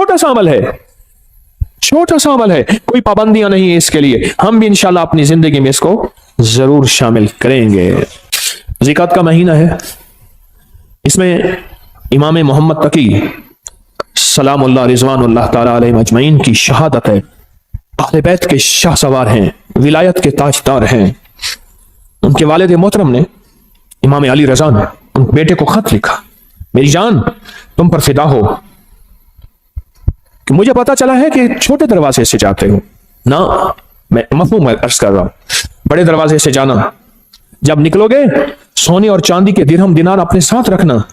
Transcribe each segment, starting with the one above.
छोटा सा अमल है, छोटा सा अमल है, कोई पाबंदियां नहीं है इसके लिए। हम भी इंशाल्लाह अपनी जिंदगी में इसको जरूर शामिल करेंगे। ज़िकात का महीना है, इसमें इमाम मोहम्मद तकी सलामुल्लाह रिज़वानुल्लाह ताला अलैहि अजमईन की शहादत है। अहले बैत के शाहसवार हैं, विलायत के ताजदार हैं। उनके वालिद मोहतरम ने, इमाम अली रज़ा ने, उन बेटे को खत लिखा, मेरी जान तुम पर फिदा हो कि मुझे पता चला है कि छोटे दरवाजे से जाते हो ना, मैं मफहूम अर्ज कर रहा हूं, बड़े दरवाजे से जाना। जब निकलोगे सोने और चांदी के दिरहम दिनार अपने साथ रखना,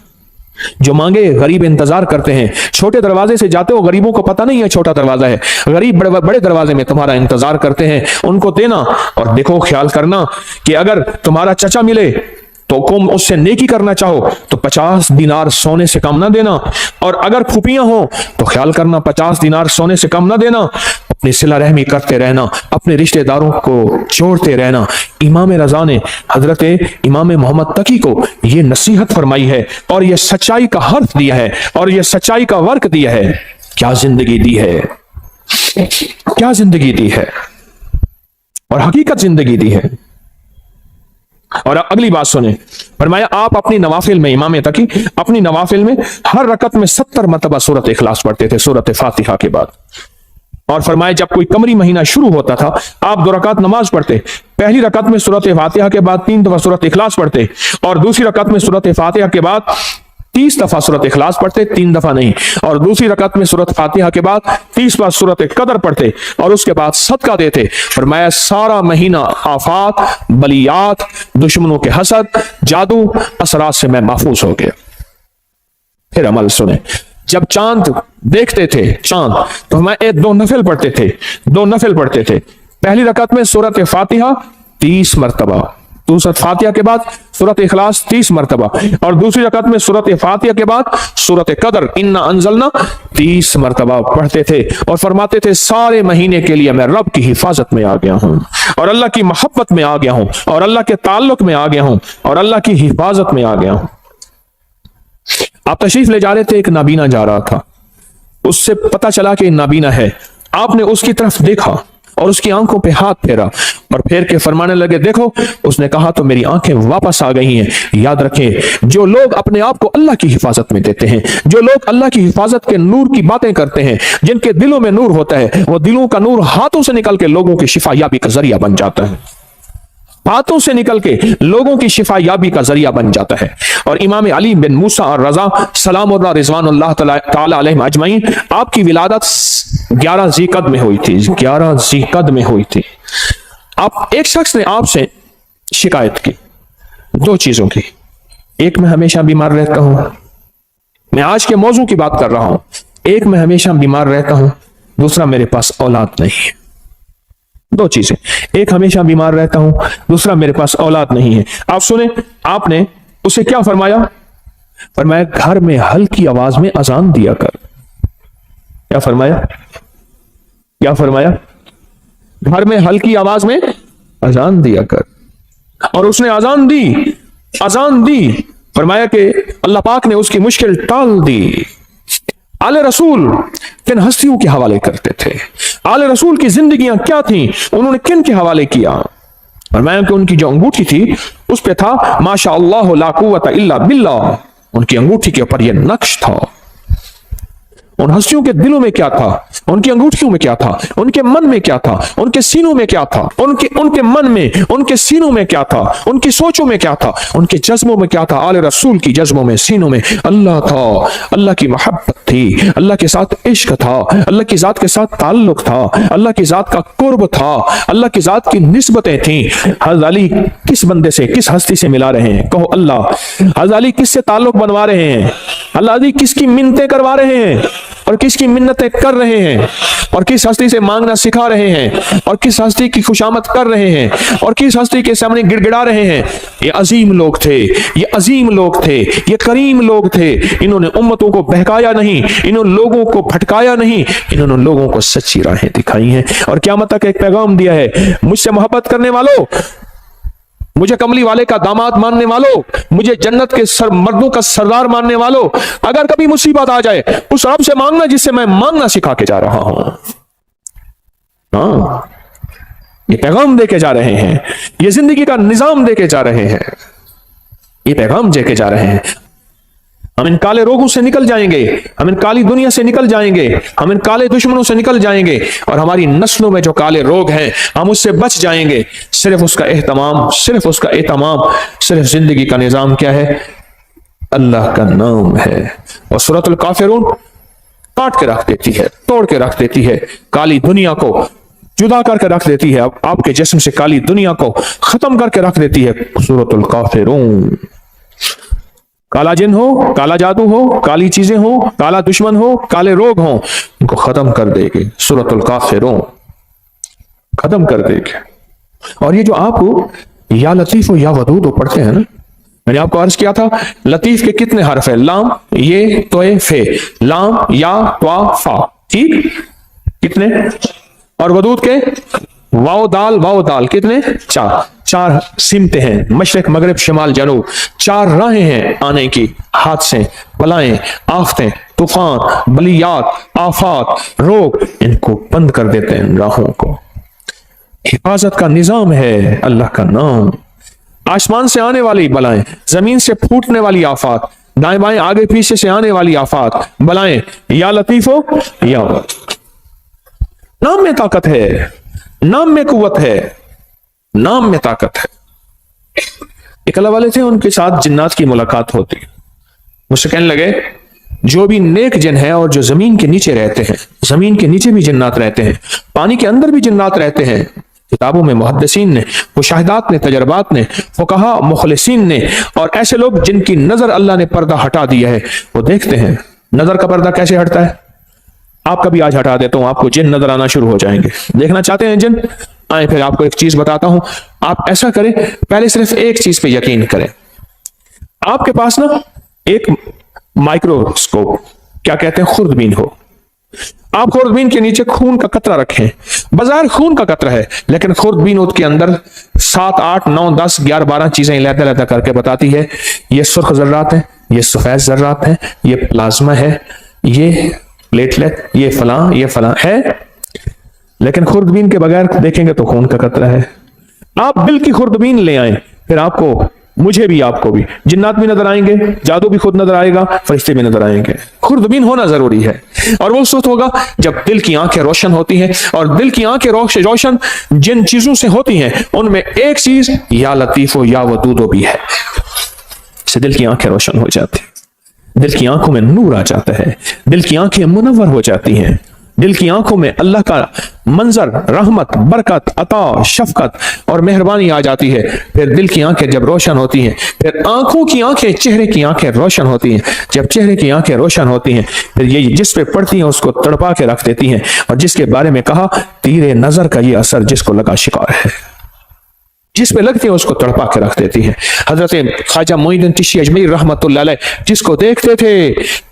जो मांगे गरीब इंतजार करते हैं। छोटे दरवाजे से जाते हो, गरीबों को पता नहीं है छोटा दरवाजा है, गरीब बड़े दरवाजे में तुम्हारा इंतजार करते हैं, उनको देना। और देखो, ख्याल करना कि अगर तुम्हारा चचा मिले तो तुम उससे नेकी करना चाहो तो 50 दिनार सोने से कम ना देना, और अगर फूफियां हो तो ख्याल करना 50 दिनार सोने से कम ना देना। अपनी सिला रहमी करते रहना, अपने रिश्तेदारों को जोड़ते रहना। इमाम रज़ा ने हजरत इमाम मोहम्मद तकी को यह नसीहत फरमाई है और यह सच्चाई का हर्फ दिया है और यह सच्चाई का वर्क दिया है। क्या जिंदगी दी है, क्या जिंदगी दी है, और हकीकत जिंदगी दी है। और अगली बात सुने, फरमाया आप अपनी नवाफिल में, इमाम तकी अपनी नवाफिल में हर रकत में 70 मरतबा सूरत इखलास पढ़ते थे, सूरत फातिहा के बाद। और फरमाया जब कोई कमरी महीना शुरू होता था, आप 2 रकात नमाज पढ़ते। पहली रकत में सूरत फातिहा के बाद 3 दफा सूरत इखलास पढ़ते, और दूसरी रकत में सूरत फातिहा के बाद 30 दफा सूरत इखलास पढ़ते, 3 दफा नहीं। और दूसरी रकत में सूरत फातिहा के बाद 30 बार सूरत कदर पढ़ते, और उसके बाद सदका देते। फरमाया सारा महीना आफात, बलियात, दुश्मनों के हसद, जादू, असरात से मैं महफूज हो गया। फिर अमल सुने, जब चांद देखते थे चांद, तो मैं 2 नफिल पढ़ते थे, 2 नफिल पढ़ते थे। पहली रकत में सूरत फातिहा 30 मरतबा, सूरत फातिहा के बाद सूरत इखलास 30 मरतबा, और दूसरी रकत में सूरत फातिहा के बाद सूरत कदर इन्ना अंजलना 30 मरतबा पढ़ते थे। और फरमाते थे सारे महीने के लिए मैं रब की हिफाजत में आ गया हूं, और अल्लाह की मोहब्बत में आ गया हूं, और अल्लाह के ताल्लुक में आ गया हूं, और अल्लाह की हिफाजत में आ गया हूं। आप तशरीफ ले जा रहे थे, एक नाबीना जा रहा था, उससे पता चला कि नाबीना है। आपने उसकी तरफ देखा और उसकी आंखों पे हाथ फेरा, और फेर के फरमाने लगे देखो। उसने कहा तो मेरी आंखें वापस आ गई हैं। याद रखें, जो लोग अपने आप को अल्लाह की हिफाजत में देते हैं, जो लोग अल्लाह की हिफाजत के नूर की बातें करते हैं, जिनके दिलों में नूर होता है, वो दिलों का नूर हाथों से निकल के लोगों की शिफा याबी का जरिया बन जाता है, हाथों से निकल के लोगों की शिफा याबी का जरिया बन जाता है। और इमाम अली बिन मूसा और रजा सलामुल्लाह रिज़वानुल्लाह ताला अलैहि अजमईन, आपकी विलादत 11 ज़ीक़द में हुई थी, 11 ज़ीक़द में हुई थी। आप एक शख्स ने आपसे शिकायत की 2 चीजों की, एक मैं हमेशा बीमार रहता हूं, मैं आज के मौजू की बात कर रहा हूं, एक मैं हमेशा बीमार रहता हूं, दूसरा मेरे पास औलाद नहीं है। 2 चीजें, एक हमेशा बीमार रहता हूं, दूसरा मेरे पास औलाद नहीं है। आप सुने, आपने उसे क्या फरमाया? फरमाया घर में हल्की आवाज में अजान दिया कर। क्या फरमाया? क्या फरमाया? घर में हल्की आवाज में अजान दिया कर। और उसने अजान दी, फरमाया कि अल्लाह पाक ने उसकी मुश्किल टाल दी। आले रसूल किन हस्तियों के हवाले करते थे, आले रसूल की जिंदगियां क्या थी, उन्होंने किन के हवाले किया? फरमाया कि उनकी जो अंगूठी थी उस पे था माशा अल्लाह ला कुव्वता इल्ला बिल्लाह। उनकी अंगूठी के ऊपर यह नक्श था। उन हस्तियों के दिलों में क्या था, उनकी अंगूठियों में क्या था, उनके मन में क्या था, उनके सीनों में क्या था, उनके मन में, उनके सीनों में क्या था, उनकी सोचों में क्या था, उनके जज्बों में क्या था। आले रसूल की जज्बों में, सीनों में अल्लाह था, अल्लाह की मोहब्बत थी, अल्लाह के साथ इश्क था, अल्लाह की जात के साथ ताल्लुक था, अल्लाह की जात का कुर्ब था, अल्लाह की जात की निस्बतें थी। हज़रत अली किस बंदे से, किस हस्ती से मिला रहे हैं? कहो अल्लाह। हज़रत अली किससे ताल्लुक बनवा रहे हैं? हज़रत अली किसकी मिन्नतें करवा रहे हैं और किसकी मिन्नतें कर रहे हैं, और किस हस्ती से मांगना सिखा रहे हैं, और किस हस्ती की खुशामद कर रहे हैं, और किस हस्ती के सामने गिड़गिड़ा रहे हैं? ये अजीम लोग थे, ये अजीम लोग थे, ये करीम लोग थे। इन्होंने उम्मतों को बहकाया नहीं, इन्होंने लोगों को भटकाया नहीं, इन्होंने लोगों को सच्ची राहें दिखाई हैं और क़यामत तक एक पैगाम दिया है, मुझसे मोहब्बत करने वालों मुझे कमली वाले का दामाद मानने वालों, मुझे जन्नत के मर्दों का सरदार मानने वालों, अगर कभी मुसीबत आ जाए उस रब से मांगना जिससे मैं मांगना सिखा के जा रहा हूं। हाँ, ये पैगाम दे के जा रहे हैं, ये जिंदगी का निजाम दे के जा रहे हैं, ये पैगाम दे के जा रहे हैं। हम इन काले रोगों से निकल जाएंगे, हम इन काली दुनिया से निकल जाएंगे, हम इन काले दुश्मनों से निकल जाएंगे, और हमारी नस्लों में जो काले रोग हैं हम उससे बच जाएंगे। सिर्फ उसका एहतमाम, सिर्फ उसका एहतमाम, सिर्फ जिंदगी का निजाम क्या है? अल्लाह का नाम है। और सूरतुल काफिरून काट के रख देती है, तोड़ के रख देती है, काली दुनिया को जुदा करके रख देती है, आपके जिस्म से काली दुनिया को खत्म करके रख देती है। सूरतुल काफिरून। काला जिन हो, काला जादू हो, काली चीजें हो, काला दुश्मन हो, काले रोग हो, इनको खत्म कर देगी सूरतुल काफिरून, खत्म कर देगी। और ये जो आप या लतीफ हो या वदूद हो पढ़ते हैं ना, मैंने आपको अर्ज किया था लतीफ के कितने हर्फ है? लाम, ये, तोए, फे। लाम, या, त्वा, फा, ठीक, कितने? और वदूद के वाओ दाल कितने? चार। चार सिमतें हैं, मशरक मगरिब शिमाल जनूब, चार राहें हैं आने की, हादसे, बलाएं, आफतें, तूफान, बलियात, आफात, रोग, इनको बंद कर देते हैं राहों को। हिफाजत का निजाम है अल्लाह का नाम। आसमान से आने वाली बलाएं, जमीन से फूटने वाली आफात, दाएं बाएं आगे पीछे से आने वाली आफात, बलाएं, या लतीफो या नाम में ताकत है, नाम में कुव्वत है, नाम में ताकत है। एक अल्लाह वाले थे, उनके साथ जिन्नात की मुलाकात होती, मुझसे कहने लगे जो भी नेक जिन है और जो जमीन के नीचे रहते हैं, जमीन के नीचे भी जिन्नात रहते हैं, पानी के अंदर भी जिन्नात रहते हैं, किताबों में मुहद्दिसीन ने, मुशाहिदात ने, तजर्बात ने, फुकहा मुखलिसीन ने, और ऐसे लोग जिनकी नजर अल्लाह ने पर्दा हटा दिया है, वो देखते हैं नजर का पर्दा कैसे हटता है। आपका भी आज हटा देता हूं, आपको जिन नजर आना शुरू हो जाएंगे। देखना चाहते हैं जिन? आए, फिर आपको एक चीज बताता हूं, आप ऐसा करें, पहले सिर्फ एक चीज पे यकीन करें। आपके पास ना एक माइक्रोस्कोप, क्या कहते हैं, खुर्दबीन हो, आप खुर्दबीन के नीचे खून का कतरा रखें, बाजार खून का कतरा है, लेकिन खुर्दबीन उसके अंदर 7, 8, 9, 10, 11, 12 चीजें लहदा करके बताती है, ये सुर्ख जर्रात है, ये सफेद जर्रात है, ये प्लाज्मा है, ये प्लेटलेट, ये फलां है। लेकिन खुर्दबीन के बगैर देखेंगे तो खून का कतरा है। आप दिल की खुर्दबीन ले आए, फिर आपको, मुझे भी, आपको भी जिन्नात भी नजर आएंगे, जादू भी खुद नजर आएगा, फरिश्ते भी नजर आएंगे। खुर्दबीन होना जरूरी है, और वो उस वक्त होगा जब दिल की आंखें रोशन होती हैं, और दिल की आंखें रोशन जिन चीजों से होती हैं उनमें एक चीज या लतीफो या वदूदो भी है। से दिल की आंखें रोशन हो जाती हैं, दिल की आंखों में नूर आ जाता है, दिल की आंखें मुनव्वर हो जाती हैं, दिल की आंखों में अल्लाह का मंजर, रहमत, बरकत, अता, शफकत और मेहरबानी आ जाती है। फिर दिल की आंखें जब रोशन होती हैं, फिर आंखों की आंखें, चेहरे की आंखें रोशन होती हैं। जब चेहरे की आंखें रोशन होती हैं, फिर ये जिस पे पड़ती हैं उसको तड़पा के रख देती हैं, और जिसके बारे में कहा तीरे नजर का ये असर जिसको लगा शिकार है, जिस पे लगती है उसको तड़पा के रख देती है। हजरत ख्वाजा मोइनुद्दीन चिश्ती अजमेरी रहमतुल्लाह अलैह, जिसको देखते थे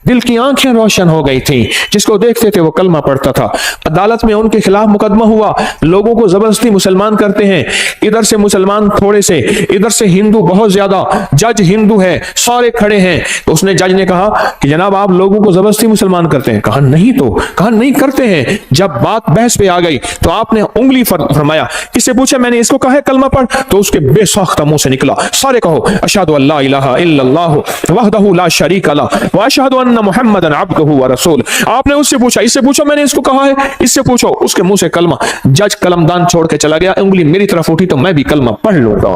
दिल की आंखें रोशन हो गई थी, जिसको देखते थे वो कलमा पढ़ता था। अदालत में उनके खिलाफ मुकदमा हुआ, लोगों को जबरदस्ती मुसलमान करते हैं, इधर से मुसलमान थोड़े से, इधर से हिंदू बहुत ज्यादा, जज हिंदू है, सारे खड़े हैं। तो उसने, जज ने कहा कि जनाब आप लोगों को जबरदस्ती मुसलमान करते हैं? कहा नहीं, तो कहा नहीं करते हैं। जब बात बहस पे आ गई तो आपने उंगली फरमाया, इससे पूछा मैंने इसको कहा है कलमा पढ़, तो उसके बेसाख्ता मुंह से निकला सारे कहो अशहदु अल्ला इलाहा इल्लल्लाहु वहदहु ला शरीका लहु व अशहदु अन्ना मुहम्मदन अब्दुहु व रसूल। आपने उससे पूछा, इससे पूछो मैंने इसको कहा है, इससे पूछो, उसके मुंह से कलमा। जज कलमदान छोड़ के चला गया, उंगली मेरी तरफ उठी तो मैं भी कलमा पढ़ लूंगा।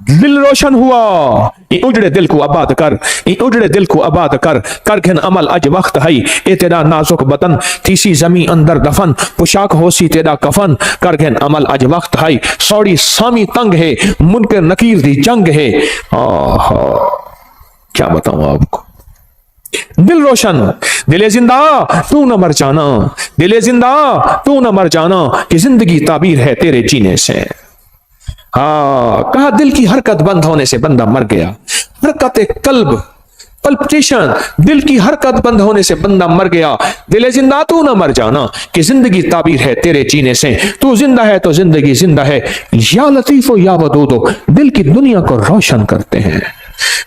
दिल रोशन हुआ, उजड़े दिल को आबाद कर, उजड़े दिल को आबाद कर, कर घन अमल अज वक्त है, ए तेरा नाजुक बतन तीसी जमी अंदर दफन, पोशाक होसी तेरा कफन, कर घन अमल अज वक्त है, सौड़ी सामी तंग है, मुनकर नकीर दी जंग है। क्या बताऊं आपको, दिल रोशन, दिले जिंदा तू न मर जाना, दिले जिंदा तू न मर जाना, कि जिंदगी ताबीर है तेरे जीने से। कहा दिल की हरकत बंद होने से बंदा मर गया। हरकत कल्ब पल्पिटेशन, दिल की हरकत बंद होने से बंदा मर गया। दिल जिंदा तू ना मर जाना, कि जिंदगी ताबीर है तेरे जीने से, तू जिंदा है तो जिंदगी जिंदा है। या लतीफो या वदूदो, दिल की दुनिया को रोशन करते हैं,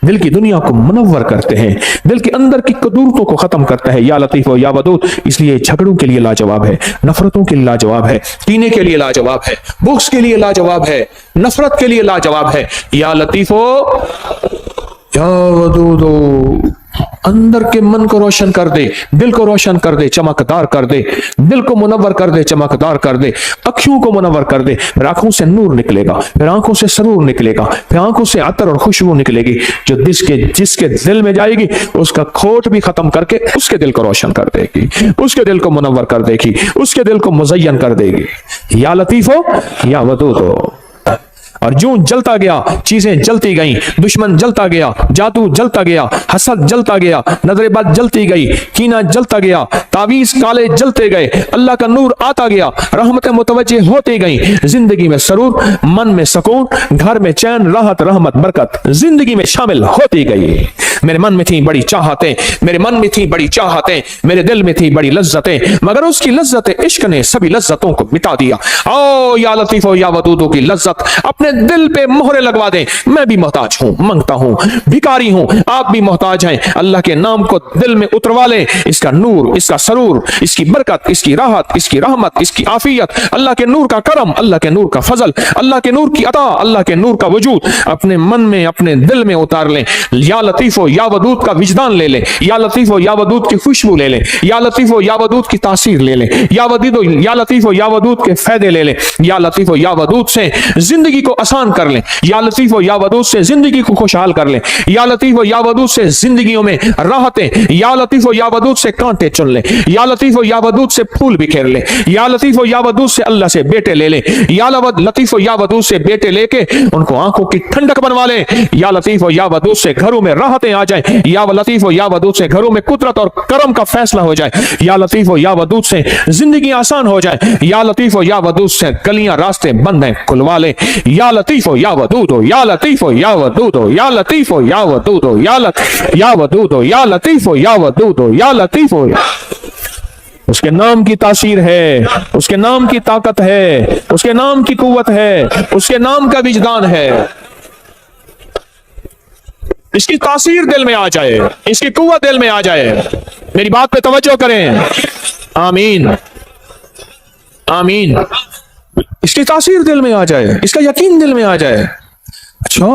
दिल की दुनिया को मुनव्वर करते हैं, दिल के अंदर की कदूरतों को खत्म करता है। या लतीफो या वदूद, इसलिए झगड़ों के लिए लाजवाब है, नफरतों के लिए लाजवाब है, कीने के लिए लाजवाब है, बुग़्ज़ के लिए लाजवाब है, नफरत के लिए लाजवाब है। या लतीफो या वदूदो, अंदर के मन को रोशन कर दे, दिल को रोशन कर दे, चमकदार कर दे, दिल को मुनव्वर कर दे, चमकदार कर दे, अखियों को मुनव्वर कर दे। फिर आंखों से नूर निकलेगा, फिर आंखों से सरूर निकलेगा, फिर आंखों से अतर और खुशबू निकलेगी, जो जिसके दिल में जाएगी उसका खोट भी खत्म करके उसके दिल को रोशन कर देगी, उसके दिल को मुनव्वर कर देगी, उसके दिल को मुज़य्यन कर देगी। या लतीफो या वदूदो। और जो जलता गया, चीजें जलती गईं, दुश्मन जलता गया, जादू जलता गया, हसद जलता गया, नजरेबाज जलती गई, कीना जलता गया, तावीज काले जलते गए, अल्लाह का नूर आता गया, रहमतें मुतवज्जे होती गई, जिंदगी में सरूर, मन में सुकून, घर में चैन, राहत, रहमत, बरकत जिंदगी में शामिल होती गई। मेरे मन में थी बड़ी चाहतें, मेरे मन में थी बड़ी चाहतें, मेरे दिल में थी बड़ी लज्जतें, मगर उसकी लज्जत इश्क ने सभी लज्जतों को मिटा दिया। ओ या लतीफो या वदूदो की लज्जत अपने दिल पे मोहरे लगवा दें। मैं भी मोहताज हूं, मांगता हूं, भिखारी हूं, आप भी मोहताज हैं। अल्लाह के नाम को दिल में उतरवा लें, इसका नूर, इसका सरूर, इसकी बरकत, इसकी राहत, इसकी रहमत, इसकी आफियत, अल्लाह के नूर का करम, अल्लाह के नूर का फजल, अल्लाह के नूर की अता, अल्लाह के नूर का वजूद अपने मन में, अपने दिल में उतार लें। या लतीफो या वदूद का विजदान ले लें, या लतीफो या वदूद की खुशबू ले लें, या लतीफो या वदूद की तासीर ले लें, या लतीफो या वदूद के फायदे ले लें। या लतीफो या वदूद से जिंदगी को आसान कर लें, या लतीफो या वदूद से जिंदगी को खुशहाल कर लें, या लतीफो या वदूद से जिंदगियों में राहतें, या लतीफो या वदूद से कांटे चुन लें, या लतीफो या वदूद से फूल बिखेर लें, या लतीफो या वदूद से अल्लाह से बेटे ले लें, या लतीफो या वदूद से बेटे लेके उनको आंखों की ठंडक बनवा लें। या लतीफो या वदूद से घरों में राहतें आ जाएं, या लतीफो या वदूद से घरों में कुदरत और करम का फैसला हो जाए, या लतीफो या वदूद से जिंदगी आसान हो जाए, या लतीफो या वदूद से गलियां रास्ते बंद हैं खुलवा ले। या लतीफो या वदूदो, या लतीफो या वदूदो, या लतीफो या वदूदो, या वदूदो, या लतीफो या वदूदो, या लतीफो। उसके नाम की तासीर है, उसके नाम की ताकत है, उसके नाम की कुव्वत है, उसके नाम का विजदान है। इसकी तासीर दिल में आ जाए, इसकी कुव्वत दिल में आ जाए। मेरी बात पे तवज्जो करें, आमीन आमीन। इसकी तासीर दिल में आ जाए, इसका यकीन दिल में आ जाए। अच्छा,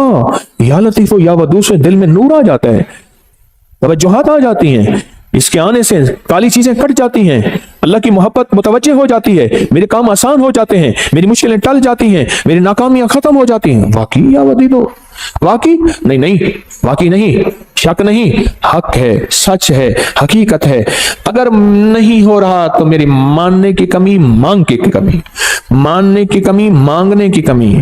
या लतीफो या वदूद से दिल में नूर आ जाता है, तवज्जुहात आ जाती हैं, इसके आने से काली चीजें कट जाती हैं, अल्लाह की मोहब्बत मुतवज्जे हो जाती है, मेरे काम आसान हो जाते हैं, मेरी मुश्किलें टल जाती हैं, मेरी नाकामियां खत्म हो जाती हैं। वाकई या वदीदो, वाकई नहीं, वाकई नहीं, शक नहीं, हक है, सच है, हकीकत है। अगर नहीं हो रहा तो मेरी मानने की कमी, मांग की कमी, मानने की कमी, मांगने की कमी,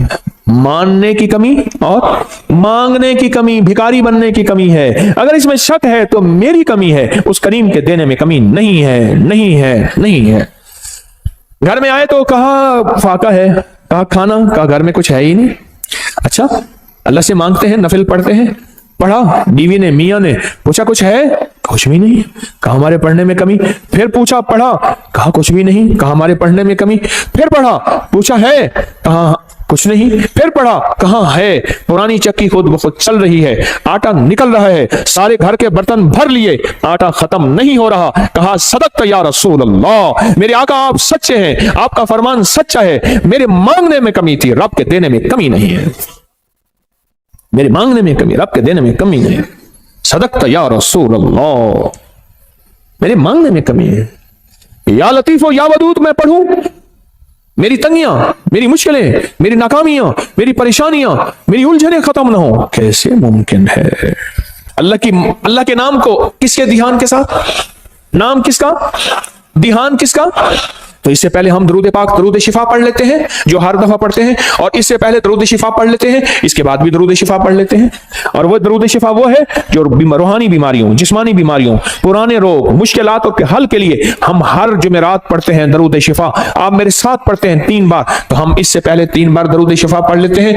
मानने की कमी और मांगने की कमी, भिखारी बनने की कमी है। अगर इसमें शक है तो मेरी कमी है, उस करीम के देने में कमी नहीं है, नहीं है, नहीं है। घर में आए तो कहा फाका है, कहा खाना, कहा घर में कुछ है ही नहीं। अच्छा, अल्लाह से मांगते हैं, नफिल पढ़ते हैं, पढ़ा, बीवी ने, मियां ने पूछा कुछ है, कुछ भी नहीं, कहा हमारे पढ़ने में कमी। फिर पूछा, पढ़ा, कहा कुछ भी नहीं, कहा हमारे पढ़ने में कमी। फिर पढ़ा, पूछा है, कहा कुछ नहीं। फिर पढ़ा, कहां है, पुरानी चक्की खुद ब खुद चल रही है, आटा निकल रहा है, सारे घर के बर्तन भर लिए, आटा खत्म नहीं हो रहा। कहा सदक़्त या रसूल अल्लाह, मेरे आका आप सच्चे हैं, आपका फरमान सच्चा है, मेरे मांगने में कमी थी, रब के देने में कमी नहीं है। मेरे मांगने में कमी, रब के देने में कमी नहीं। सदक़्त या रसूल अल्लाह, मेरे मांगने में कमी है। या लतीफो या वदूद मैं पढ़ूं, मेरी तंगियां, मेरी मुश्किलें, मेरी नाकामियां, मेरी परेशानियां, मेरी उलझनें खत्म ना हो, कैसे मुमकिन है? अल्लाह के नाम को किसके ध्यान के साथ, नाम किसका, ध्यान किसका? तो इससे पहले हम दरूद पाक दरूद शिफा पढ़ लेते हैं जो हर दफा पढ़ते हैं, और इससे पहले दरूद शिफा पढ़ लेते हैं, इसके बाद भी दरूद शिफा पढ़ लेते हैं। और वो दरूद शिफा वो है जो रूहानी बीमारियों, जिस्मानी बीमारियों, पुराने रोग, मुश्किलातों के हल के लिए हम हर जुमेरात पढ़ते हैं दरूद शिफा। आप मेरे साथ पढ़ते हैं 3 बार, तो हम इससे पहले 3 बार दरूद शिफा पढ़ लेते हैं,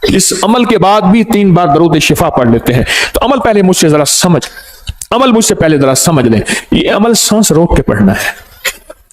इस अमल के बाद भी 3 बार दरूद शिफा पढ़ लेते हैं। तो अमल पहले मुझसे जरा समझ, अमल मुझसे पहले जरा समझ लें। ये अमल सांस रोक के पढ़ना है,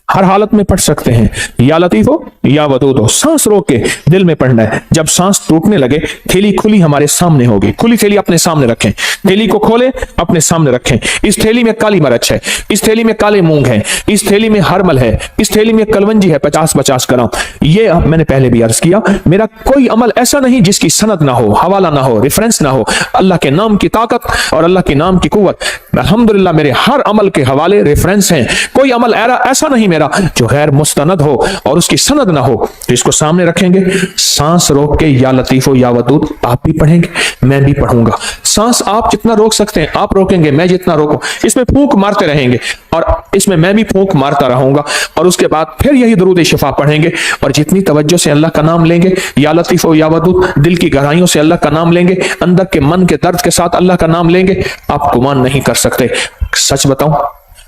हर हालत में पढ़ सकते हैं, या लतीफ हो या वदूद हो, सांस रोक के दिल में पढ़ना है। जब सांस टूटने लगे, थैली खुली हमारे सामने होगी, खुली थैली अपने सामने रखें, थैली को खोलें, अपने सामने रखें। इस थैली में काली मिर्च है, इस थैली में काले मूंग है, इस थैली में हरमल है, इस थैली में कलवंजी है 50-50 ग्राम। ये मैंने पहले भी अर्ज किया, मेरा कोई अमल ऐसा नहीं जिसकी सनद ना हो, हवाला ना हो, रेफरेंस ना हो। अल्लाह के नाम की ताकत और अल्लाह के नाम की कुव्वत, अल्हम्दुलिल्लाह मेरे हर अमल के हवाले रेफरेंस हैं। कोई अमल ऐसा नहीं मेरा जो गैर मुस्तनद हो और उसकी सनद ना हो। तो इसको सामने रखेंगे, सांस रोक के या लतीफो या वदूद आप भी पढ़ेंगे, मैं भी पढ़ूंगा। सांस आप जितना रोक सकते हैं आप रोकेंगे, मैं जितना रोकूं। इसमें फूंक मारते रहेंगे और इसमें मैं भी फूंक मारता रहूंगा, और उसके बाद फिर यही दरूद शिफा पढ़ेंगे। और जितनी तवज्जो से अल्लाह का नाम लेंगे, या लतीफो या वदूद, दिल की गहराइयों से अल्लाह का नाम लेंगे, अंदर के मन के दर्द के साथ अल्लाह का नाम लेंगे, आप गुमान नहीं कर सकते। सच बताऊं,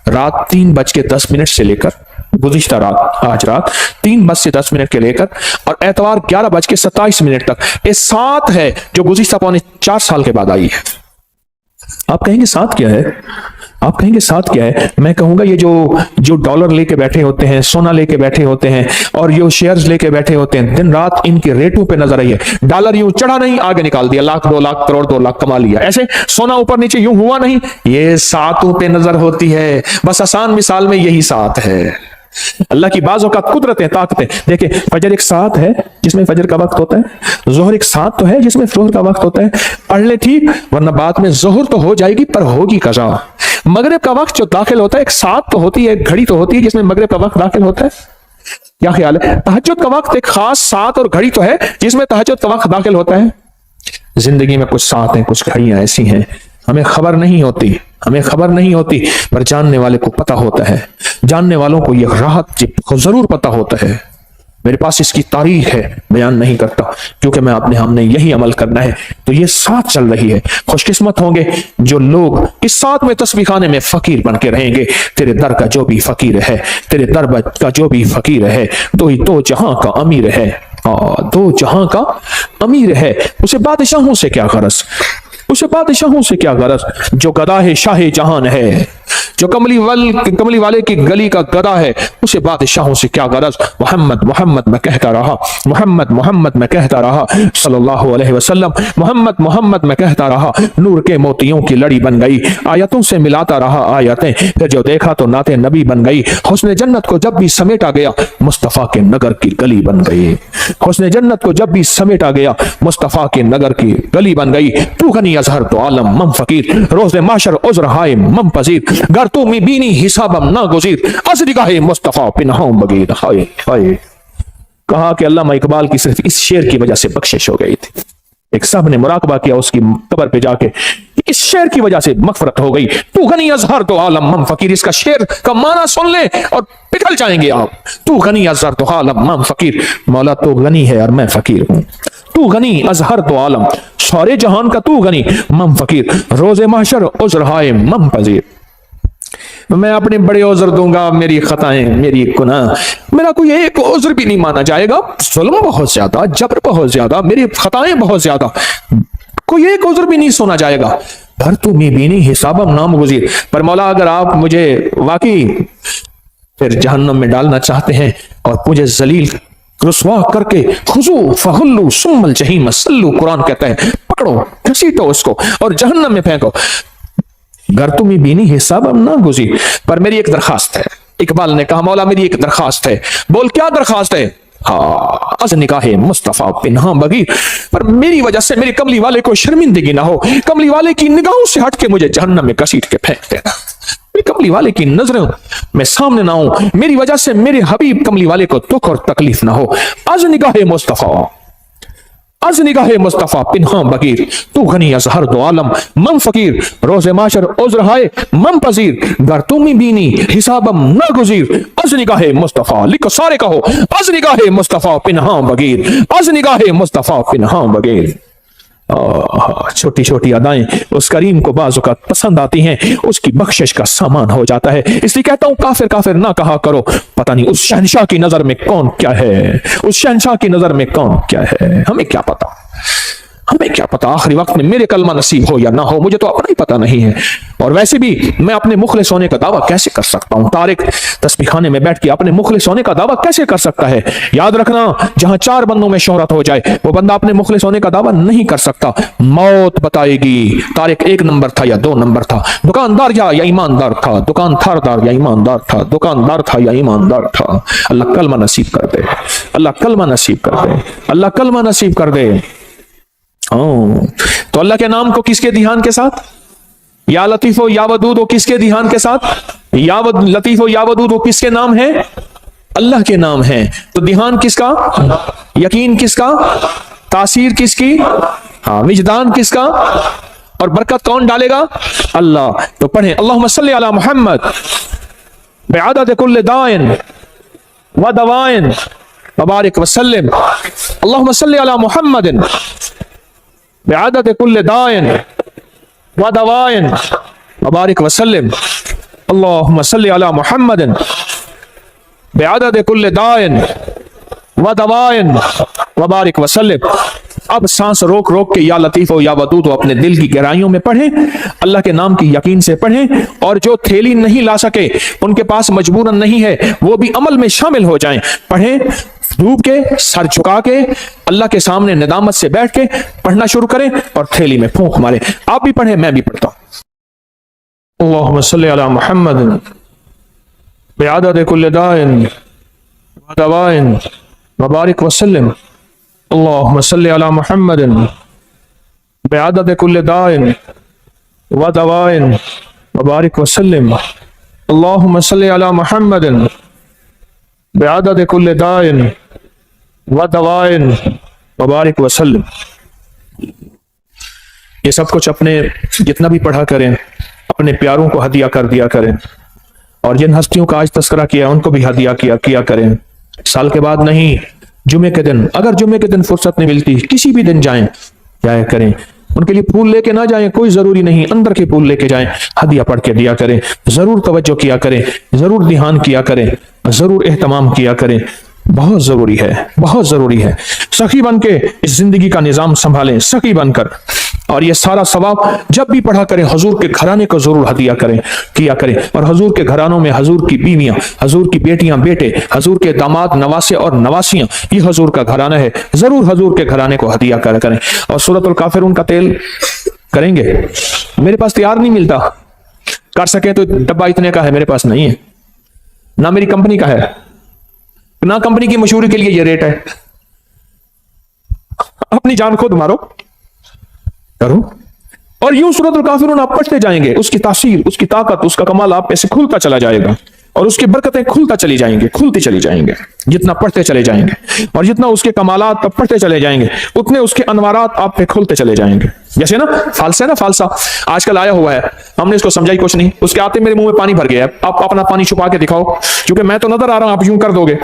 रात 3:10 से लेकर गुज़िश्ता रात, आज रात 3:10 के लेकर और एतवार 11:27 तक, ये 7 है जो गुज़िश्ता पौने 4 साल के बाद आई है। आप कहेंगे साथ क्या है, आप कहेंगे साथ क्या है? मैं कहूंगा ये जो डॉलर लेके बैठे होते हैं, सोना लेके बैठे होते हैं, और जो शेयर्स लेके बैठे होते हैं, दिन रात इनके रेटों पे नजर आई है। डॉलर यूं चढ़ा नहीं, आगे निकाल दिया, लाख 2 लाख करोड़ 2 लाख कमा लिया। ऐसे सोना ऊपर नीचे यूं हुआ नहीं, ये सातों पे नजर होती है। बस आसान मिसाल में यही साथ है। अल्लाह की बाज़ों का कुदरतें, ताकतें देखे। फजर एक साथ है जिसमें फजर का वक्त होता है, जोहर एक साथ तो है जिसमें जोहर का वक्त होता है। पढ़ ले ठीक, वरना बाद में जोहर तो हो जाएगी पर होगी कज़ा। मगरिब का वक्त जो दाखिल होता है, एक साथ तो होती है, एक घड़ी तो होती है जिसमें मगरिब का वक्त दाखिल होता है। क्या ख्याल है? तहज्जुद का वक्त एक खास साथ और घड़ी तो है जिसमें तहज्जुद का वक्त दाखिल होता है। जिंदगी में कुछ साथ हैं, कुछ घड़ियां ऐसी हैं हमें खबर नहीं होती, हमें खबर नहीं होती, पर जानने वाले को पता होता है। जानने वालों को यह राहत जरूर पता होता है। मेरे पास इसकी तारीख है, बयान नहीं करता क्योंकि मैं अपने हमने यही अमल करना है। तो ये साथ चल रही है। खुशकिस्मत होंगे जो लोग इस साथ में तस्बीह खाने में फकीर बन के रहेंगे। तेरे दर का जो भी फकीर है, तेरे दर का जो भी फकीर है, तो ही दो जहां का अमीर है। दो जहां का अमीर है, उसे बादशाहों से क्या गरज, उसे बादशाहों से क्या गरज। जो गदा है शाह जहान है, जो कमली वाले की गली का गदा है, उसे बादशाहों से क्या गरज। मोहम्मद मोहम्मद मैं कहता रहा, मोहम्मद मोहम्मद मैं कहता रहा, सल्लल्लाहु अलैहि वसल्लम मोहम्मद मोहम्मद मैं कहता रहा। नूर के मोतियों की लड़ी बन गई, आयतों से मिलाता रहा आयतें, फिर जो देखा तो नाते नबी बन गई। हुस्न जन्नत को जब भी समेटा गया, मुस्तफा के नगर की गली बन गई। हुस्न जन्नत को जब भी समेटा गया, मुस्तफा के नगर की गली बन गई। तू गनी अजहर तो आलम मम फकीर, रोज़े माशर उज़्र हाय मम पजीर। गर तू मी बीनी हिसाबम ना गुज़ीर, असदिगाहे मुस्तफा पिनहां बगीर। हाय हाय। कहा कि अल्लामा इकबाल की सिर्फ इस शेर की वजह से बख्शिश हो गई थी। एक साहब ने मुराकबा किया उसकी कब्र पे जाके, इस शेर की वजह से मगफरत हो गई। तू गनी अजहर तो आलम मम फकीर, इसका शेर का माना सुन ले और पिघल जाएंगे आप। तू गनी अजहर तो आलम मम फकीर, मौला तो गनी है और मैं फकीर हूं। तू गनी अजहर तो आलम, सारे जहान का तू गनी, मम फकीर। रोज़े महशर उज़्र हाय मम पजीर। मैं अपने बड़े उज़्र दूंगा, मेरी खताएं मेरी गुनाह, मेरा कोई एक उज़्र भी नहीं माना जाएगा। जुल्म बहुत ज्यादा, जबर बहुत ज्यादा, मेरी खताएं बहुत ज्यादा, कोई एक उज़्र भी नहीं सुना जाएगा। भर तू मी बीनी हिसाबम नाम गुज़ीर। पर मौला अगर आप मुझे वाकई फिर जहन्नम में डालना चाहते हैं और मुझे जलील रुसवा करके, खुजू फहुल्लू सुम्मल जहीम सल्लू, कुरान कहता है पकड़ो घसीटो उसको और जहन्नम में फेंको। घर तुम बीनी हिसाब ना गुज़ी। पर मेरी एक दरखास्त है। इकबाल ने कहा मौला मेरी एक दरखास्त है। बोल क्या दरखास्त है? हाँ, अज निकाहे मुस्तफा पिन्हा बगी, पर मेरी वजह से मेरे कमली वाले को शर्मिंदगी ना हो। कमली वाले की निगाहों से हट के मुझे जहन्नम में घसीट के फेंक देना। मेरे कमली वाले की नजरों में सामने ना हो, मेरी वजह से मेरे हबीब कमली वाले को दुख और तकलीफ ना हो। अज निगाहे मुस्तफा, अज निगाहे मुस्तफा पिन्हा बगीर, तू गनी अजहर दो आलम मम फकीर। रोज़े माशर उज़्र हाय मम पजीर, गर तुम बीनी हिसाबम ना गुज़ीर, अज از نگاہ مصطفیٰ، لکھو سارے کہو، از نگاہ مصطفیٰ پنہاں بغیر، از نگاہ مصطفیٰ پنہاں بغیر۔ چھوٹی چھوٹی ادائیں اس کریم کو بعض اوقات پسند آتی ہیں، اس کی بخشش کا سامان ہو جاتا ہے۔ اس لیے کہتا ہوں کافر کافر نہ کہا کرو، پتہ نہیں اس شہنشاہ کی نظر میں کون کیا ہے، اس شہنشاہ کی نظر میں کون کیا ہے، ہمیں کیا پتا، ہمیں کیا پتا آخری وقت میں میرے کلمہ نصیب ہو یا نہ ہو، مجھے تو اپنا ہی پتہ نہیں ہے۔ اور ویسے بھی میں اپنے مخلص ہونے کا دعویٰ کیسے کر سکتا ہوں؟ طارق تسبیح خانے میں بیٹھ کے اپنے مخلص ہونے کا دعویٰ کیسے کر سکتا ہے؟ یاد رکھنا، جہاں 4 بندوں میں شہرت ہو جائے وہ بندہ اپنے مخلص ہونے کا دعویٰ نہیں کر سکتا، موت بتائے گی طارق 1 نمبر تھا یا 2 نمبر تھا، دکاندار یا ایماندار تھا، دکان تھاردار یا ایماندار تھا، دکاندار تھا یا ایماندار تھا۔ اللہ کلمہ نصیب کر دے، اللہ کلمہ نصیب کر دے، اللہ کلمہ نصیب کر دے۔ تو اللہ کے نام کو کس کے دھیان کے ساتھ؟ یا لطیف و یا ودود، وہ کس کے دھیان کے ساتھ؟ یا لطیف و یا ودود وہ کس کے نام ہیں؟ اللہ کے نام ہیں۔ تو دھیان کس کا؟ یقین کس کا؟ تاثیر کس کی؟ وجدان کس کا؟ اور برکت کون ڈالے گا؟ اللہ۔ تو پڑھیں اللہم صلی علی محمد بعدد کل دائن و دوائن وبارک وسلم، اللہم صلی علی محمد بعدد کل دائن و دوائن وبارک وسلم، اللہم صلی علی محمد بعدد کل دائن و دوائن وبارک وسلم۔ اب سانس روک روک کے یا لطیف و یا ودود و اپنے دل کی گہرائیوں میں پڑھیں، اللہ کے نام کی یقین سے پڑھیں، اور جو تھیلی نہیں لا سکے، ان کے پاس مجبوراً نہیں ہے، وہ بھی عمل میں شامل ہو جائیں۔ پڑھیں ڈوب کے، سر جھکا کے، اللہ کے سامنے ندامت سے بیٹھ کے پڑھنا شروع کریں اور تھیلی میں پھونک مارے۔ آپ بھی پڑھیں، میں بھی پڑھتا ہوں۔ اللہم صلی علی محمد بعدد کل دائن و دوائن وبارک وسلم، اللہم صلی علی محمد بعدد کل دائن و دوائن وبارک وسلم، اللہم صلی علی محمد بعدد کل دائن و دوائن وبارک وسلم۔ یہ سب کچھ اپنے جتنا بھی پڑھا کریں، اپنے پیاروں کو ہدیہ کر دیا کریں، اور جن ہستیوں کا آج تذکرہ کیا ان کو بھی ہدیہ کیا کریں۔ سال کے بعد نہیں، جمعے کے دن، اگر جمعے کے دن فرصت نہیں ملتی، کسی بھی دن جایا کریں۔ ان کے لیے پھول لے کے نہ جائیں، کوئی ضروری نہیں، اندر کے پھول لے کے جائیں، ہدیہ پڑھ کے دیا کریں، ضرور توجہ کیا کریں، ضرور دھیان کیا کریں، ضرور اہتمام کیا کریں، بہت ضروری ہے، بہت ضروری ہے۔ سخی بن کے اس زندگی کا نظام سنبھالیں، سخی بن کر، اور یہ سارا ثواب جب بھی پڑھا کریں حضور کے گھرانے کو ضرور ہدیہ کیا کریں، اور حضور کے گھرانوں میں حضور کی بیویاں، حضور کی بیٹیاں بیٹے، حضور کے داماد نواسے اور نواسیاں، یہ حضور کا گھرانہ ہے، ضرور حضور کے گھرانے کو ہدیہ کریں۔ اور سورۃ الکافرون کا تیل کریں گے؟ میرے پاس تیار نہیں ملتا، کر سکیں تو ڈبہ اتنے کا ہے، میرے پاس نہیں ہے، نہ میری کمپنی کا ہے، نہ کمپنی کی مشہوری کے لیے یہ ریٹ ہے۔ اپنی جان خود مارو، کرو، اور یوں سورۃ الکافرون آپ پڑھتے جائیں گے، اس کی تاثیر، اس کی طاقت، اس کا کمال آپ پہ سے کھلتا چلا جائے گا، اور اس کی برکتیں کھلتا چلی جائیں گے، کھلتی چلی جائیں گے، جتنا پڑھتے چلے جائیں گے، اور جتنا اس کے کمالات آپ پڑھتے چلے جائیں گے، اتنے اس کے انوارات آپ پہ کھلتے چلے جائیں گے۔ جیسے نا فالسا ہے نا، فالسا آج کل آیا ہوا ہے، ہم نے اس کو سمجھائی کچھ نہیں، اس کے آتے میرے منہ میں پانی بھر گیا ہے، آپ اپنا پانی چھپا کے دکھاؤ، کیونکہ میں تو نظر آ رہا ہوں، آپ یوں کر دو گے۔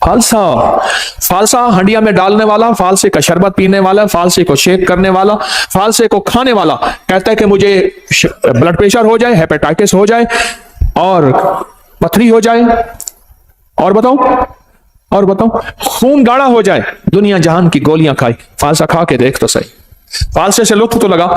فالسا ہنڈیا میں ڈالنے والا، فالسے کا شربت پینے والا، فالسے کو شیک کرنے والا، فالسے کو کھانے والا کہتا ہے کہ مجھے بلڈ پریشر ہو جائے، ہیپیٹائٹس ہو جائے، اور پتھری ہو جائے، اور بتاؤ خون گاڑھا ہو جائے، دنیا جہان کی گولیاں کھائی، فالسا کھا کے دیکھ تو صحیح، فالسے سے لطف تو لگا۔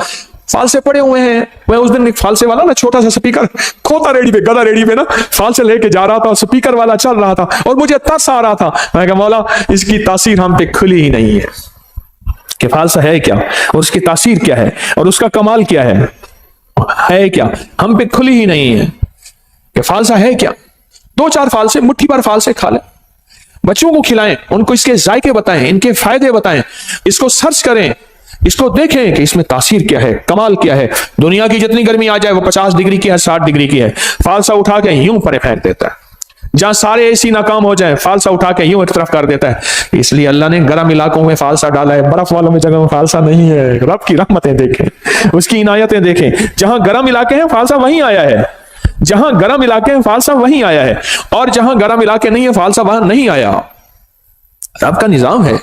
فالسے پڑے ہوئے ہیں، میں اس دن ایک فالسے والا نا چھوٹا سا سپیکر کھوتا ریڈی پہ، گدا ریڈی پہ نا فالسے لے کے جا رہا تھا، سپیکر والا چل رہا تھا، اور مجھے ترس آ رہا تھا، میں کہا مولا اس کی تاثیر ہم پہ کھلی ہی نہیں ہے، کہ فالسا ہے کیا، اور اس کی تاثیر کیا ہے، اور اس کا کمال کیا ہے کیا، ہم پہ کھلی ہی نہیں ہے کہ فالسا ہے کیا۔ 2-4 فالسے، مٹھی بھر فالسے کھا لیں، بچوں کو کھلائیں، ان کو اس کے ذائقے بتائیں، ان کے فائدے بتائیں، اس کو سرچ کریں، اس کو دیکھیں کہ اس میں تاثیر کیا ہے، کمال کیا ہے۔ دنیا کی جتنی گرمی آ جائے وہ 50 ڈگری کی ہے، 60 ڈگری کی ہے، فالسا اٹھا کے یوں پرے پھینک دیتا ہے، جہاں سارے اے سی ناکام ہو جائیں فالسا اٹھا کے یوں ایک طرف کر دیتا ہے۔ اس لیے اللہ نے گرم علاقوں میں فالسا ڈالا ہے، برف والوں میں جگہ میں فالسا نہیں ہے۔ رب کی رحمتیں دیکھیں، اس کی عنایتیں دیکھیں، جہاں گرم علاقے ہیں فالسا وہیں آیا ہے، جہاں گرم علاقے ہیں فالسا وہیں آیا ہے، اور جہاں گرم علاقے نہیں ہے فالسا وہاں نہیں آیا۔ رب کا نظام ہے،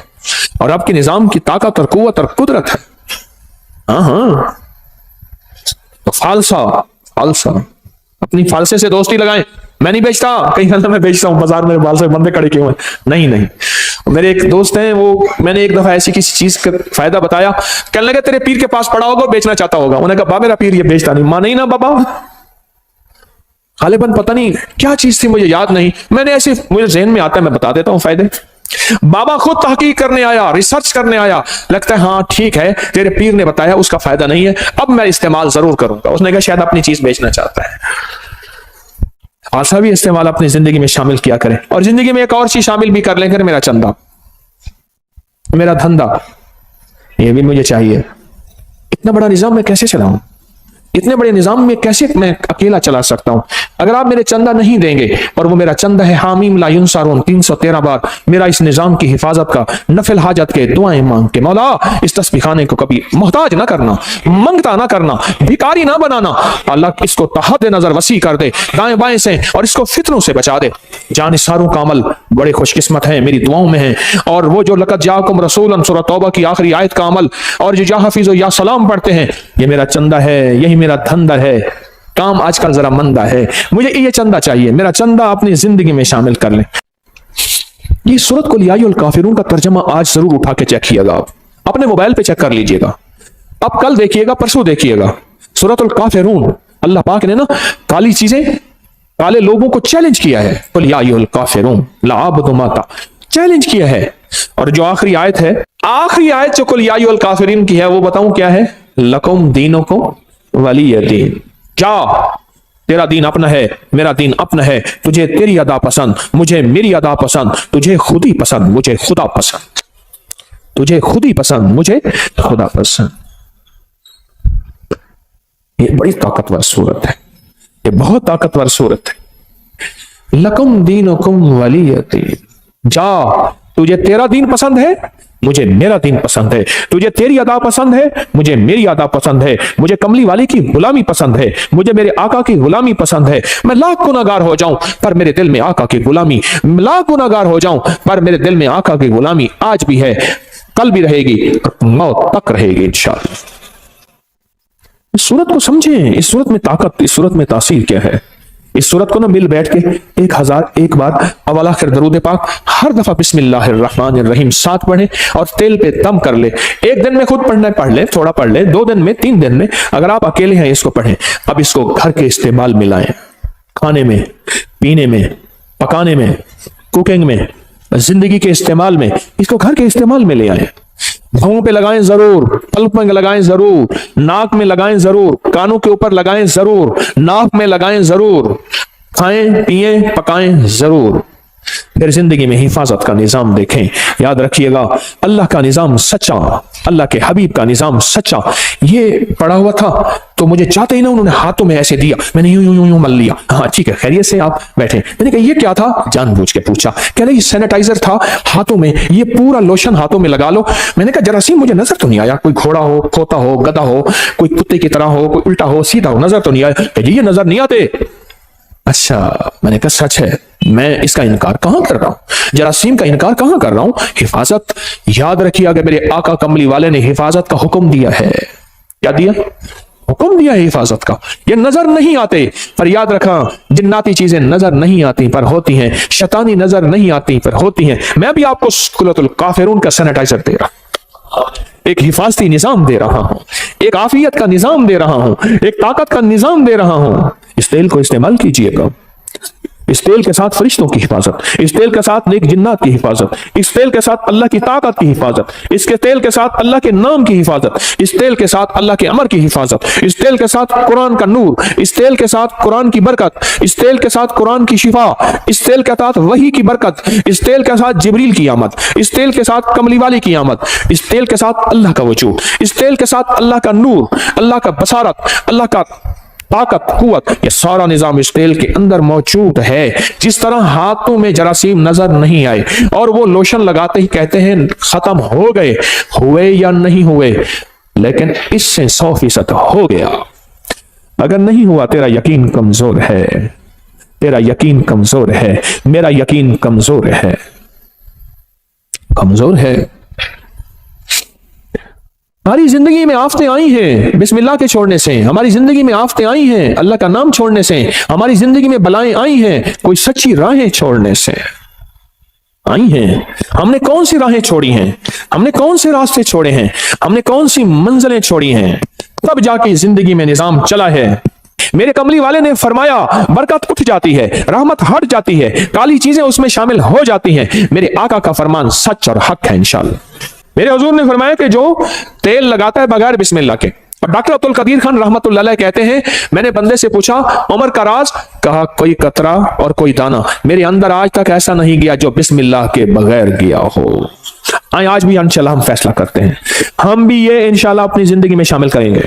اور رب کے نظام کی طاقت اور قوت اور قدرت ہے۔ ہاں تو فالسا اپنی فالسے سے دوستی لگائیں۔ میں نہیں بیچتا، کہیں کہتا میں بیچتا ہوں، بازار میں فالسے بندے کھڑے کیوں ہیں؟ نہیں۔ میرے ایک دوست ہیں، وہ میں نے ایک دفعہ ایسی کسی چیز کا فائدہ بتایا، کہنے لگا تیرے پیر کے پاس پڑا ہوگا، بیچنا چاہتا ہوگا۔ انہوں نے کہا میرا پیر یہ بیچتا نہیں۔ ماں نہیں نا بابا، غالباً پتہ نہیں کیا چیز تھی، مجھے یاد نہیں، میں نے ایسے مجھے ذہن میں آتا ہے میں بتا دیتا ہوں فائدے۔ بابا خود تحقیق کرنے آیا، ریسرچ کرنے آیا، لگتا ہے ہاں ٹھیک ہے تیرے پیر نے بتایا اس کا فائدہ نہیں ہے، اب میں استعمال ضرور کروں گا۔ اس نے کہا شاید اپنی چیز بیچنا چاہتا ہے۔ ایسا بھی استعمال اپنی زندگی میں شامل کیا کریں، اور زندگی میں ایک اور چیز شامل بھی کر لیں کریں، میرا چندہ، میرا دھندا، یہ بھی مجھے چاہیے۔ اتنا بڑا نظام میں کیسے چلاؤں؟ اتنے بڑے نظام میں کیسے میں اکیلا چلا سکتا ہوں؟ اگر آپ میرے چندہ نہیں دیں گے، اور وہ میرا چندہ ہے حامیم لا ینصرون 313 بار میرا اس نظام کی حفاظت کا، نفل حاجت کے دعائیں مانگ کے، مولا اس تسبیح خانے کو کبھی محتاج نہ کرنا، منگتا نہ کرنا، بھکاری نہ بنانا، اللہ اس کو تحت نظر وسیع کر دے دائیں بائیں سے، اور اس کو فتنوں سے بچا دے۔ جانثاروں کا عمل بڑے خوش قسمت ہیں، میری دعاؤں میں ہیں، اور وہ جو لقد جاءکم رسول سورہ توبہ کی آخری آیت کا عمل، اور جو یا حفیظ و یا سلام پڑھتے ہیں، یہ میرا چندہ ہے، یہی میرا دھندا ہے۔ کام آج کل ذرا مندہ ہے، مجھے یہ چندہ چاہیے، میرا چندہ اپنی زندگی میں شامل کر لیں۔ یہ سورت قل یا ایھا الکافرون کا ترجمہ آج ضرور اٹھا کے چیک کیے گا، اپنے موبائل پہ چیک کر لیجئے گا، اب کل دیکھیے گا، پرسوں دیکھیے گا۔ سورت الکافرون، اللہ پاک نے نا کالی چیزیں، کالے لوگوں کو چیلنج کیا ہے، قل یا ایھا الکافرون لا اعبد ما چیلنج کیا ہے۔ اور جو آخری آیت ہے، آخری آیت جو قل یا ایھا الکافرین کی ہے، وہ بتاؤں کیا ہے؟ لکم دینکم ولی دین، جا تیرا دین اپنا ہے، میرا دین اپنا ہے، تجھے تیری ادا پسند، مجھے میری ادا پسند، تجھے خود ہی پسند، مجھے خدا پسند، تجھے خود ہی پسند، مجھے خدا پسند۔ یہ بڑی طاقتور صورت ہے، یہ بہت طاقتور صورت ہے۔ لکم دینکم ولی دین، جا تجھے تیرا دین پسند ہے، مجھے میرا دین پسند ہے، تجھے تیری ادا پسند ہے، مجھے میری ادا پسند ہے، مجھے کملی والی کی غلامی پسند ہے، مجھے میرے آقا کی غلامی پسند ہے۔ میں لاکھ گناہگار ہو جاؤں پر میرے دل میں آقا کی غلامی، لاکھ گناہگار ہو جاؤں پر میرے دل میں آقا کی غلامی آج بھی ہے، کل بھی رہے گی، موت تک رہے گی انشاءاللہ۔ اس صورت کو سمجھیں، اس صورت میں طاقت، اس صورت میں تاثیر کیا ہے۔ اس صورت کو نہ مل بیٹھ کے 1001 بار اول آخر درود پاک ہر دفعہ بسم اللہ الرحمن الرحیم ساتھ پڑھیں، اور تیل پہ دم کر لے۔ ایک دن میں خود پڑھنا ہے پڑھ لے، تھوڑا پڑھ لے، 2 دن میں، 3 دن میں، اگر آپ اکیلے ہیں اس کو پڑھیں۔ اب اس کو گھر کے استعمال میں لائیں، کھانے میں، پینے میں، پکانے میں، کوکنگ میں، زندگی کے استعمال میں، اس کو گھر کے استعمال میں لے آئیں۔ بھاؤں پہ لگائیں ضرور، پلک میں لگائیں ضرور، ناک میں لگائیں ضرور، کانوں کے اوپر لگائیں ضرور، ناک میں لگائیں ضرور، کھائیں پیئیں پکائیں ضرور۔ پھر زندگی میں حفاظت کا نظام دیکھیں۔ یاد رکھیے گا، اللہ کا نظام سچا، اللہ کے حبیب کا نظام سچا۔ یہ پڑا ہوا تھا تو مجھے چاہتے ہی نا انہوں نے ہاتھوں میں ایسے دیا، میں نے یوں مل لیا۔ ہاں ٹھیک ہے، خیریت سے آپ بیٹھے؟ میں نے کہا یہ کیا تھا؟ جان بوجھ کے پوچھا۔ کہہ رہے یہ سینیٹائزر تھا ہاتھوں میں، یہ پورا لوشن ہاتھوں میں لگا لو۔ میں نے کہا جراثیم مجھے نظر تو نہیں آیا، کوئی گھوڑا ہو، کھوتا ہو، گدھا ہو، کوئی کتے کی طرح ہو، کوئی الٹا ہو سیدھا ہو، نظر تو نہیں آیا۔ کہ یہ نظر نہیں آتے؟ اچھا، میں نے کہا سچ ہے، میں اس کا انکار کہاں کر رہا ہوں، جراثیم کا انکار کہاں کر رہا ہوں۔ حفاظت یاد رکھیے کہ میرے آقا کملی والے نے حفاظت کا حکم دیا ہے۔ کیا دیا؟ حکم دیا ہے حفاظت کا۔ یہ نظر نہیں آتے پر یاد رکھا، جناتی چیزیں نظر نہیں آتی پر ہوتی ہیں، شیطانی نظر نہیں آتی پر ہوتی ہیں۔ میں بھی آپ کو سورۃ الکافرون کا سینیٹائزر دے رہا ہوں، ایک حفاظتی نظام دے رہا ہوں، ایک عافیت کا نظام دے رہا ہوں، ایک طاقت کا نظام دے رہا ہوں۔ اس تیل کو استعمال کیجئے گا، اس تیل کے ساتھ فرشتوں کی حفاظت، اس تیل کے ساتھ نیک جنات کی حفاظت، اس تیل کے ساتھ اللہ کی طاقت کی حفاظت، اس کے تیل کے ساتھ اللہ کے نام کی حفاظت، اس تیل کے ساتھ اللہ کے امر کی حفاظت، اس تیل کے ساتھ قرآن کا نور، اس تیل کے ساتھ قرآن کی برکت، اس تیل کے ساتھ قرآن کی شفا، اس تیل کے ساتھ وحی کی برکت، اس تیل کے ساتھ جبریل کی آمد، اس تیل کے ساتھ کملی والی کی آمد، اس تیل کے ساتھ اللہ کا وجود، اس تیل کے ساتھ اللہ کا نور، اللہ کا بصارت، اللہ کا طاقت قوت، یہ سارا نظام اس تیل کے اندر موجود ہے۔ جس طرح ہاتھوں میں جراثیم نظر نہیں آئے اور وہ لوشن لگاتے ہی کہتے ہیں ختم ہو گئے، ہوئے یا نہیں ہوئے، لیکن اس سے 100% ہو گیا۔ اگر نہیں ہوا تیرا یقین کمزور ہے، تیرا یقین کمزور ہے، میرا یقین کمزور ہے، کمزور ہے۔ ہماری زندگی میں آفتیں آئی ہیں بسم اللہ کے چھوڑنے سے، ہماری زندگی میں آفتیں آئی ہیں اللہ کا نام چھوڑنے سے، ہماری زندگی میں بلائیں آئی ہیں کوئی سچی راہیں چھوڑنے سے آئی ہیں۔ ہم نے کون سی راہیں چھوڑی ہیں، ہم نے کون سے راستے چھوڑے ہیں، ہم نے کون سی منزلیں چھوڑی ہیں، تب جا کے زندگی میں نظام چلا ہے۔ میرے کملی والے نے فرمایا برکت اٹھ جاتی ہے، رحمت ہٹ جاتی ہے، کالی چیزیں اس میں شامل ہو جاتی ہیں۔ میرے آقا کا فرمان سچ اور حق ہے انشاءاللہ۔ میرے حضور نے فرمایا کہ جو تیل لگاتا ہے بغیر بسم اللہ کے، اور ڈاکٹر عبد القدیر خان رحمت اللہ علیہ کہتے ہیں میں نے بندے سے پوچھا عمر کا راز، کہا کوئی قطرہ اور کوئی دانہ میرے اندر آج تک ایسا نہیں گیا جو بسم اللہ کے بغیر گیا ہو۔ آج بھی انشاءاللہ ہم فیصلہ کرتے ہیں، ہم بھی یہ انشاءاللہ اپنی زندگی میں شامل کریں گے۔